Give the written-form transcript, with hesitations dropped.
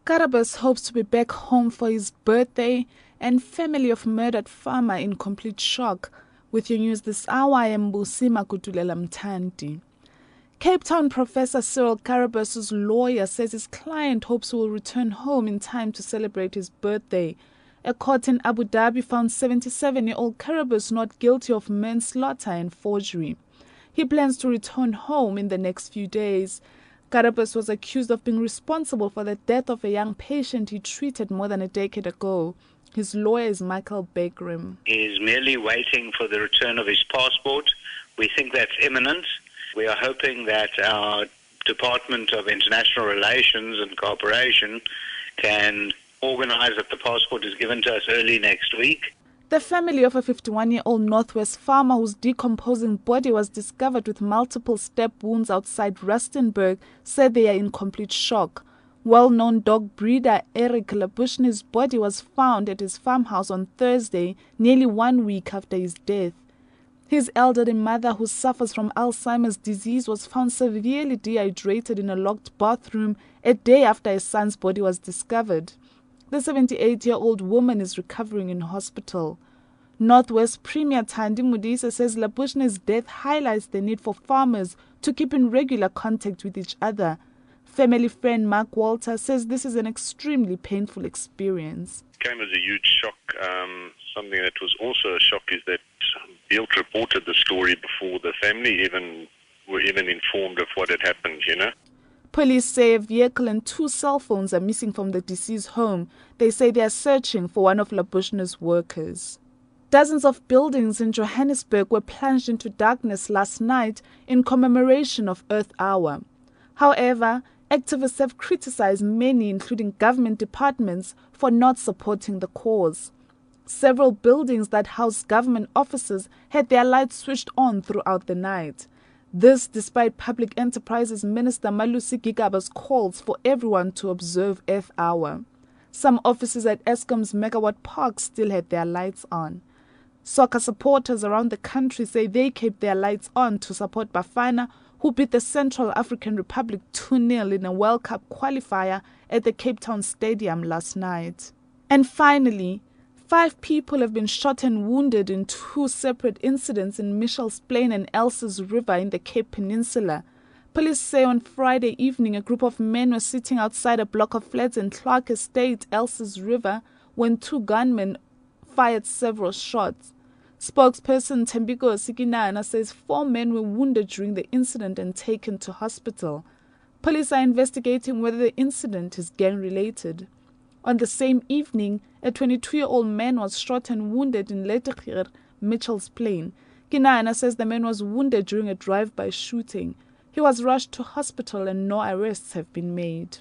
Karabas hopes to be back home for his birthday, and family of murdered farmer in complete shock. With your news this hour, I am Busima Kutulela Mtandi. Cape Town professor Cyril Karabas's lawyer says his client hopes he will return home in time to celebrate his birthday. A court in Abu Dhabi found 77-year-old Karabas not guilty of manslaughter and forgery. He plans to return home in the next few days. Karabas was accused of being responsible for the death of a young patient he treated more than a decade ago. His lawyer is Michael Bakerim. He is merely waiting for the return of his passport. We think that's imminent. We are hoping that our Department of International Relations and Cooperation can organize that the passport is given to us early next week. The family of a 51-year-old Northwest farmer whose decomposing body was discovered with multiple stab wounds outside Rustenburg said they are in complete shock. Well-known dog breeder Eric Labushny's body was found at his farmhouse on Thursday, nearly 1 week after his death. His elderly mother, who suffers from Alzheimer's disease, was found severely dehydrated in a locked bathroom a day after his son's body was discovered. The 78-year-old woman is recovering in hospital. Northwest Premier Thandi Modise says Labushny's death highlights the need for farmers to keep in regular contact with each other. Family friend Mark Walter says this is an extremely painful experience. It came as a huge shock. Something that was also a shock is that Bealt reported the story before the family were informed of what had happened, Police say a vehicle and 2 cell phones are missing from the deceased home. They say they are searching for one of Labushny's workers. Dozens of buildings in Johannesburg were plunged into darkness last night in commemoration of Earth Hour. However, activists have criticized many, including government departments, for not supporting the cause. Several buildings that house government offices had their lights switched on throughout the night. This despite Public Enterprises Minister Malusi Gigaba's calls for everyone to observe Earth Hour. Some offices at Eskom's Megawatt Park still had their lights on. Soccer supporters around the country say they kept their lights on to support Bafana, who beat the Central African Republic 2-0 in a World Cup qualifier at the Cape Town Stadium last night. And finally, 5 people have been shot and wounded in 2 separate incidents in Mitchell's Plain and Elsa's River in the Cape Peninsula. Police say on Friday evening a group of men were sitting outside a block of flats in Clark Estate, Elsa's River, when 2 gunmen fired several shots. Spokesperson Tembiko Sikinana says 4 men were wounded during the incident and taken to hospital. Police are investigating whether the incident is gang-related. On the same evening, a 22-year-old man was shot and wounded in Lettergir, Mitchell's Plain. Kinana says the man was wounded during a drive-by shooting. He was rushed to hospital and no arrests have been made.